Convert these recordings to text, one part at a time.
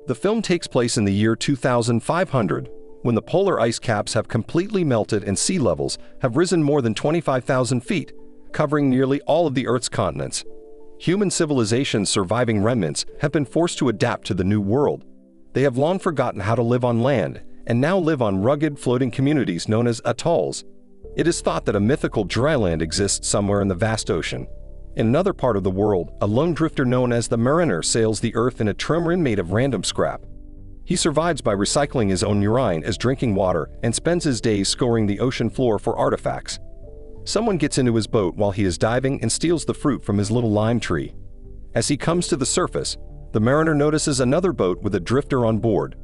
The film takes place in the year 2500, when the polar ice caps have completely melted and sea levels have risen more than 25,000 feet, covering nearly all of the Earth's continents. Human civilization's surviving remnants have been forced to adapt to the new world. They have long forgotten how to live on land and now live on rugged, floating communities known as atolls. It is thought that a mythical dry land exists somewhere in the vast ocean. In another part of the world, a lone drifter known as the Mariner sails the Earth in a trimaran made of random scrap. He survives by recycling his own urine as drinking water and spends his days scouring the ocean floor for artifacts. Someone gets into his boat while he is diving and steals the fruit from his little lime tree. As he comes to the surface, the Mariner notices another boat with a drifter on board.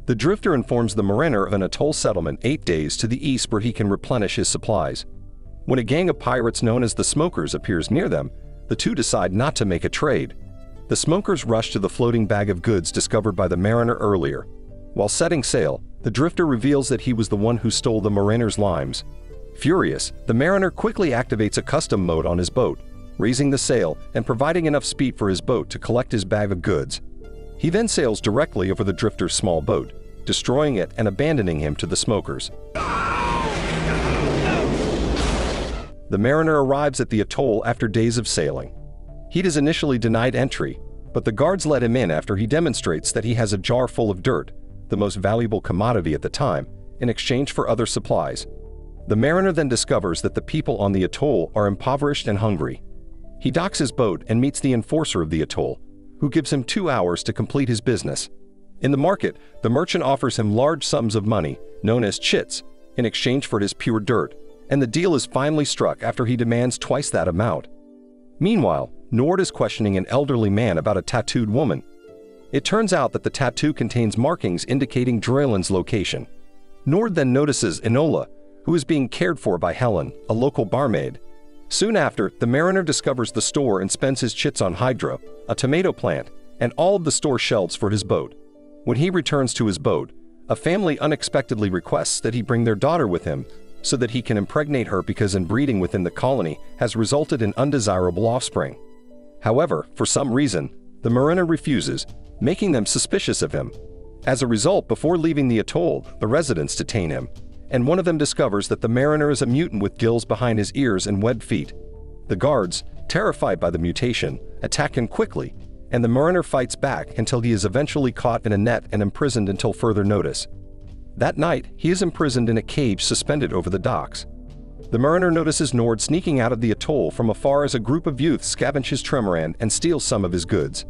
The drifter informs the Mariner of an atoll settlement 8 days to the east where he can replenish his supplies. When a gang of pirates known as the Smokers appears near them, the two decide not to make a trade. The Smokers rush to the floating bag of goods discovered by the Mariner earlier. While setting sail, the drifter reveals that he was the one who stole the Mariner's limes. Furious, the Mariner quickly activates a custom mode on his boat, raising the sail and providing enough speed for his boat to collect his bag of goods. He then sails directly over the drifter's small boat, destroying it and abandoning him to the Smokers. The Mariner arrives at the atoll after days of sailing. He is initially denied entry, but the guards let him in after he demonstrates that he has a jar full of dirt, the most valuable commodity at the time, in exchange for other supplies. The Mariner then discovers that the people on the atoll are impoverished and hungry. He docks his boat and meets the enforcer of the atoll, who gives him 2 hours to complete his business. In the market, the merchant offers him large sums of money, known as chits, in exchange for his pure dirt, and the deal is finally struck after he demands twice that amount. Meanwhile, Nord is questioning an elderly man about a tattooed woman. It turns out that the tattoo contains markings indicating Drayland's location. Nord then notices Enola, who is being cared for by Helen, a local barmaid. Soon after, the Mariner discovers the store and spends his chits on Hydro, a tomato plant, and all of the store shelves for his boat. When he returns to his boat, a family unexpectedly requests that he bring their daughter with him so that he can impregnate her because inbreeding within the colony has resulted in undesirable offspring. However, for some reason, the Mariner refuses, making them suspicious of him. As a result, before leaving the atoll, the residents detain him, and one of them discovers that the Mariner is a mutant with gills behind his ears and webbed feet. The guards, terrified by the mutation, attack him quickly, and the Mariner fights back until he is eventually caught in a net and imprisoned until further notice. That night, he is imprisoned in a cage suspended over the docks. The Mariner notices Nord sneaking out of the atoll from afar as a group of youths scavenge his trimaran and steal some of his goods.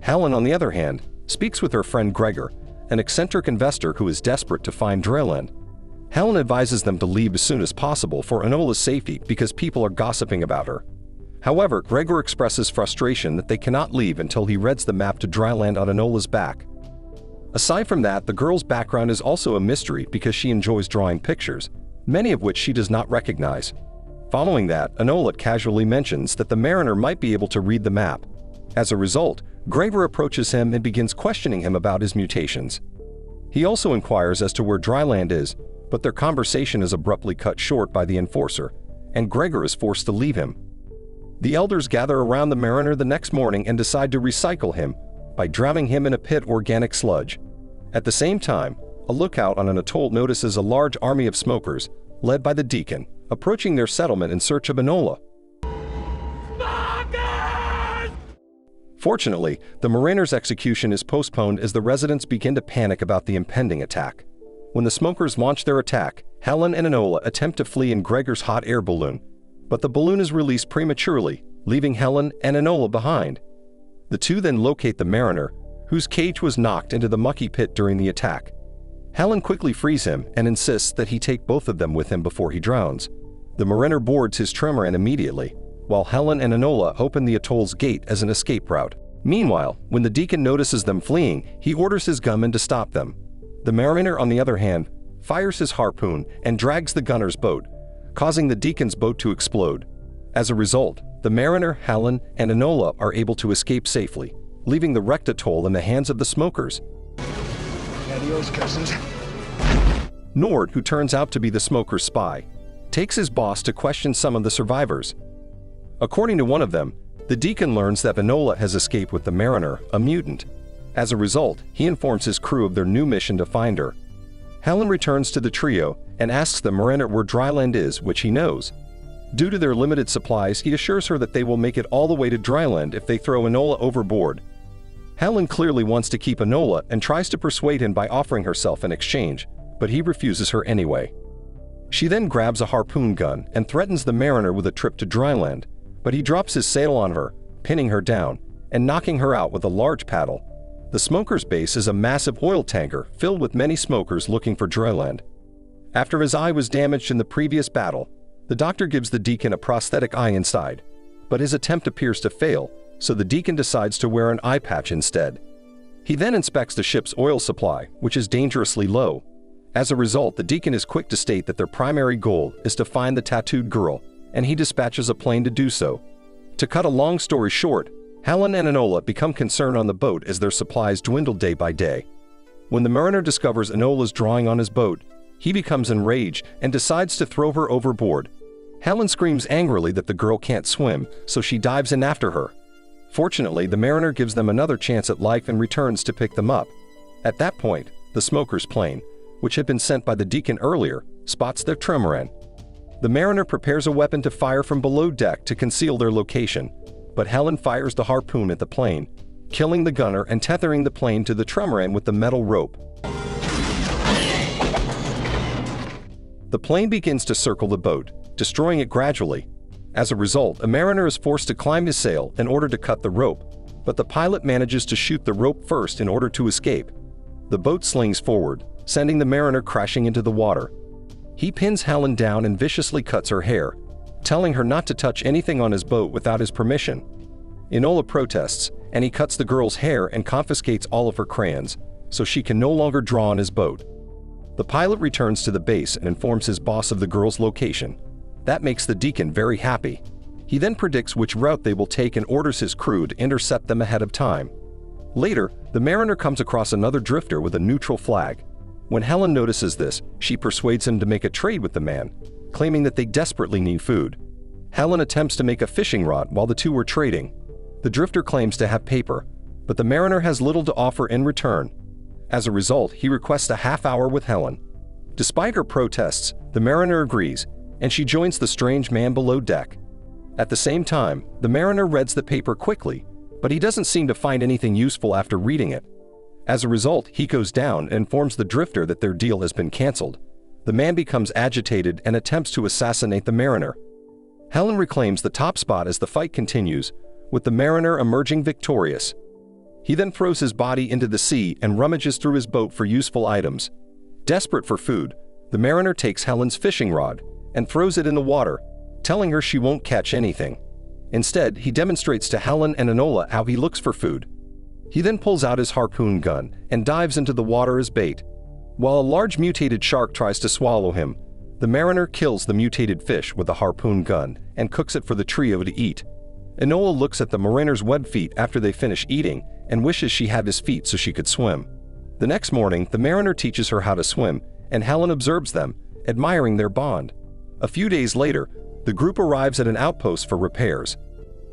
Helen, on the other hand, speaks with her friend Gregor, an eccentric investor who is desperate to find Drayland. Helen advises them to leave as soon as possible for Enola's safety because people are gossiping about her. However, Gregor expresses frustration that they cannot leave until he reads the map to Dryland on Enola's back. Aside from that, the girl's background is also a mystery because she enjoys drawing pictures, many of which she does not recognize. Following that, Enola casually mentions that the Mariner might be able to read the map. As a result, Gregor approaches him and begins questioning him about his mutations. He also inquires as to where Dryland is, but their conversation is abruptly cut short by the enforcer, and Gregor is forced to leave him. The elders gather around the Mariner the next morning and decide to recycle him by drowning him in a pit organic sludge. At the same time, a lookout on an atoll notices a large army of smokers, led by the Deacon, approaching their settlement in search of Enola. Fortunately, the Mariner's execution is postponed as the residents begin to panic about the impending attack. When the smokers launch their attack, Helen and Enola attempt to flee in Gregor's hot air balloon, but the balloon is released prematurely, leaving Helen and Enola behind. The two then locate the Mariner, whose cage was knocked into the mucky pit during the attack. Helen quickly frees him and insists that he take both of them with him before he drowns. The Mariner boards his trimaran immediately, while Helen and Enola open the atoll's gate as an escape route. Meanwhile, when the Deacon notices them fleeing, he orders his gunmen to stop them. The Mariner, on the other hand, fires his harpoon and drags the gunner's boat, causing the Deacon's boat to explode. As a result, the Mariner, Helen, and Enola are able to escape safely, leaving the wrecked atoll in the hands of the smokers. Adios, cousins. Nord, who turns out to be the smoker's spy, takes his boss to question some of the survivors. According to one of them, the Deacon learns that Enola has escaped with the Mariner, a mutant. As a result, he informs his crew of their new mission to find her. Helen returns to the trio and asks the Mariner where dryland is, which he knows. Due to their limited supplies, he assures her that they will make it all the way to dryland if they throw Enola overboard. Helen clearly wants to keep Enola and tries to persuade him by offering herself in exchange, but he refuses her anyway. She then grabs a harpoon gun and threatens the Mariner with a trip to dryland, but he drops his sail on her, pinning her down and knocking her out with a large paddle. The smoker's base is a massive oil tanker filled with many smokers looking for dryland. After his eye was damaged in the previous battle, the doctor gives the Deacon a prosthetic eye inside, but his attempt appears to fail, so the Deacon decides to wear an eye patch instead. He then inspects the ship's oil supply, which is dangerously low. As a result, the Deacon is quick to state that their primary goal is to find the tattooed girl, and he dispatches a plane to do so. To cut a long story short, Helen and Enola become concerned on the boat as their supplies dwindle day by day. When the Mariner discovers Enola's drawing on his boat, he becomes enraged and decides to throw her overboard. Helen screams angrily that the girl can't swim, so she dives in after her. Fortunately, the Mariner gives them another chance at life and returns to pick them up. At that point, the smoker's plane, which had been sent by the Deacon earlier, spots their trimaran. The Mariner prepares a weapon to fire from below deck to conceal their location, but Helen fires the harpoon at the plane, killing the gunner and tethering the plane to the trimaran with the metal rope. The plane begins to circle the boat, destroying it gradually. As a result, a Mariner is forced to climb his sail in order to cut the rope, but the pilot manages to shoot the rope first in order to escape. The boat slings forward, sending the Mariner crashing into the water. He pins Helen down and viciously cuts her hair, telling her not to touch anything on his boat without his permission. Enola protests, and he cuts the girl's hair and confiscates all of her crayons, so she can no longer draw on his boat. The pilot returns to the base and informs his boss of the girl's location. That makes the Deacon very happy. He then predicts which route they will take and orders his crew to intercept them ahead of time. Later, the Mariner comes across another drifter with a neutral flag. When Helen notices this, she persuades him to make a trade with the man, claiming that they desperately need food. Helen attempts to make a fishing rod while the two are trading. The drifter claims to have paper, but the Mariner has little to offer in return. As a result, he requests a half hour with Helen. Despite her protests, the Mariner agrees, and she joins the strange man below deck. At the same time, the Mariner reads the paper quickly, but he doesn't seem to find anything useful after reading it. As a result, he goes down and informs the drifter that their deal has been canceled. The man becomes agitated and attempts to assassinate the Mariner. Helen reclaims the top spot as the fight continues, with the Mariner emerging victorious. He then throws his body into the sea and rummages through his boat for useful items. Desperate for food, the Mariner takes Helen's fishing rod and throws it in the water, telling her she won't catch anything. Instead, he demonstrates to Helen and Enola how he looks for food. He then pulls out his harpoon gun and dives into the water as bait. While a large mutated shark tries to swallow him, the Mariner kills the mutated fish with a harpoon gun and cooks it for the trio to eat. Enola looks at the Mariner's web feet after they finish eating and wishes she had his feet so she could swim. The next morning, the Mariner teaches her how to swim, and Helen observes them, admiring their bond. A few days later, the group arrives at an outpost for repairs.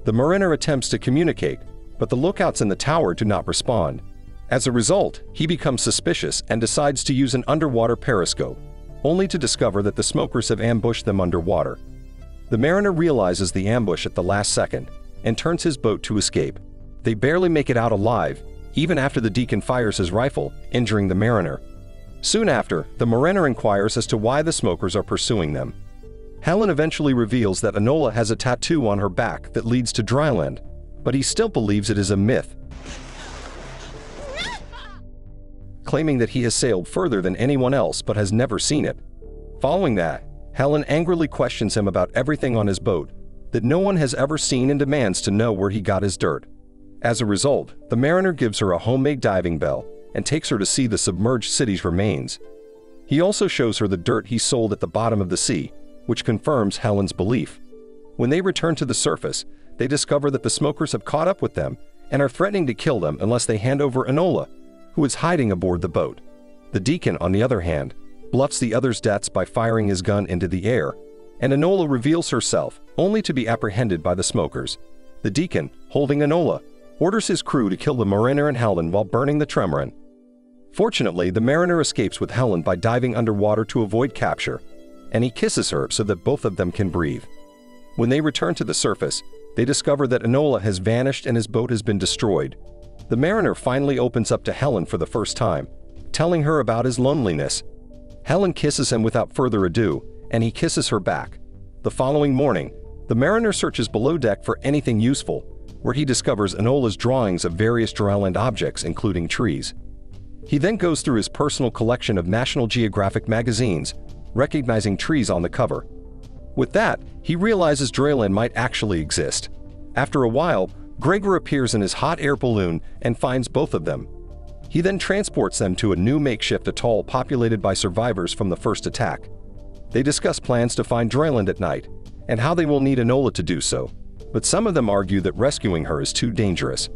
The Mariner attempts to communicate, but the lookouts in the tower do not respond. As a result, he becomes suspicious and decides to use an underwater periscope, only to discover that the smokers have ambushed them underwater. The Mariner realizes the ambush at the last second and turns his boat to escape. They barely make it out alive, even after the Deacon fires his rifle, injuring the Mariner. Soon after, the Mariner inquires as to why the smokers are pursuing them. Helen eventually reveals that Enola has a tattoo on her back that leads to dryland, but he still believes it is a myth, claiming that he has sailed further than anyone else but has never seen it. Following that, Helen angrily questions him about everything on his boat that no one has ever seen and demands to know where he got his dirt. As a result, the Mariner gives her a homemade diving bell and takes her to see the submerged city's remains. He also shows her the dirt he sold at the bottom of the sea, which confirms Helen's belief. When they return to the surface, they discover that the smokers have caught up with them and are threatening to kill them unless they hand over Enola, who is hiding aboard the boat. The Deacon, on the other hand, bluffs the others' deaths by firing his gun into the air, and Enola reveals herself, only to be apprehended by the smokers. The Deacon, holding Enola, orders his crew to kill the Mariner and Helen while burning the Tremarin. Fortunately, the Mariner escapes with Helen by diving underwater to avoid capture, and he kisses her so that both of them can breathe. When they return to the surface, they discover that Enola has vanished and his boat has been destroyed. The Mariner finally opens up to Helen for the first time, telling her about his loneliness. Helen kisses him without further ado, and he kisses her back. The following morning, the Mariner searches below deck for anything useful, where he discovers Enola's drawings of various dryland objects, including trees. He then goes through his personal collection of National Geographic magazines, recognizing trees on the cover. With that, he realizes dryland might actually exist. After a while, Gregor appears in his hot air balloon and finds both of them. He then transports them to a new makeshift atoll populated by survivors from the first attack. They discuss plans to find dryland at night, and how they will need Enola to do so, but some of them argue that rescuing her is too dangerous.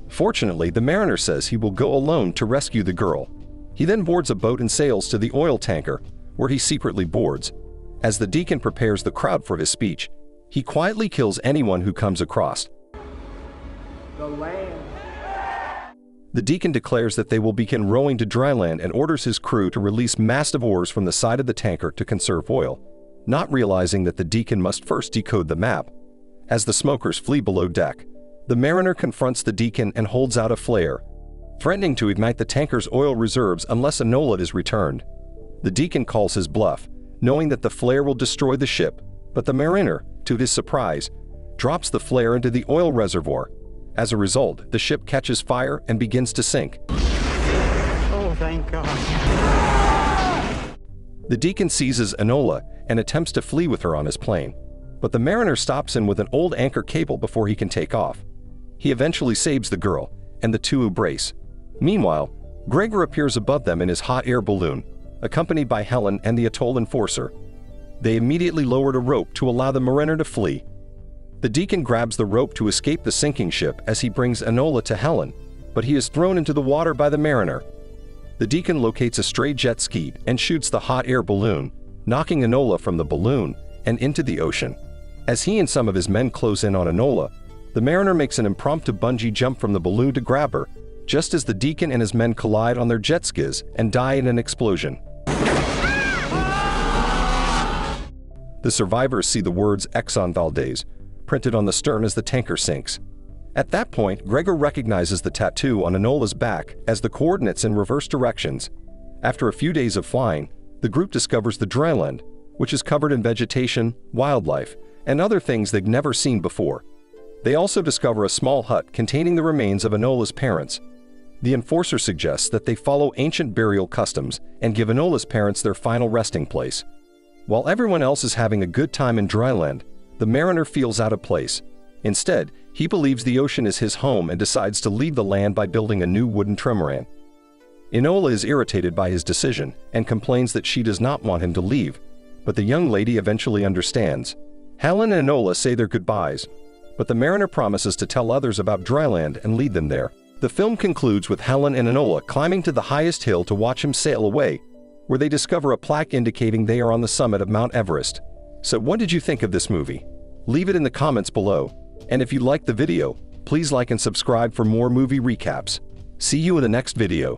Fortunately, the Mariner says he will go alone to rescue the girl. He then boards a boat and sails to the oil tanker, where he secretly boards. As the deacon prepares the crowd for his speech, he quietly kills anyone who comes across. The land. The deacon declares that they will begin rowing to dryland and orders his crew to release massive oars from the side of the tanker to conserve oil, not realizing that the deacon must first decode the map. As the smokers flee below deck, the Mariner confronts the deacon and holds out a flare, threatening to ignite the tanker's oil reserves unless Enola is returned. The deacon calls his bluff, knowing that the flare will destroy the ship, but the Mariner, to his surprise, drops the flare into the oil reservoir. As a result, the ship catches fire and begins to sink. Oh, thank God. The deacon seizes Enola and attempts to flee with her on his plane, but the Mariner stops him with an old anchor cable before he can take off. He eventually saves the girl, and the two embrace. Meanwhile, Gregor appears above them in his hot air balloon, accompanied by Helen and the atoll enforcer. They immediately lowered a rope to allow the Mariner to flee. The deacon grabs the rope to escape the sinking ship as he brings Enola to Helen, but he is thrown into the water by the Mariner. The deacon locates a stray jet ski and shoots the hot air balloon, knocking Enola from the balloon and into the ocean. As he and some of his men close in on Enola, the Mariner makes an impromptu bungee jump from the balloon to grab her, just as the deacon and his men collide on their jet skis and die in an explosion. The survivors see the words Exxon Valdez printed on the stern as the tanker sinks. At that point, Gregor recognizes the tattoo on Enola's back as the coordinates in reverse directions. After a few days of flying, the group discovers the dryland, which is covered in vegetation, wildlife, and other things they've never seen before. They also discover a small hut containing the remains of Enola's parents. The enforcer suggests that they follow ancient burial customs and give Enola's parents their final resting place. While everyone else is having a good time in dryland, the Mariner feels out of place. Instead, he believes the ocean is his home and decides to leave the land by building a new wooden trimaran. Enola is irritated by his decision and complains that she does not want him to leave, but the young lady eventually understands. Helen and Enola say their goodbyes, but the Mariner promises to tell others about dryland and lead them there. The film concludes with Helen and Enola climbing to the highest hill to watch him sail away, where they discover a plaque indicating they are on the summit of Mount Everest. So what did you think of this movie? Leave it in the comments below. And if you liked the video, please like and subscribe for more movie recaps. See you in the next video.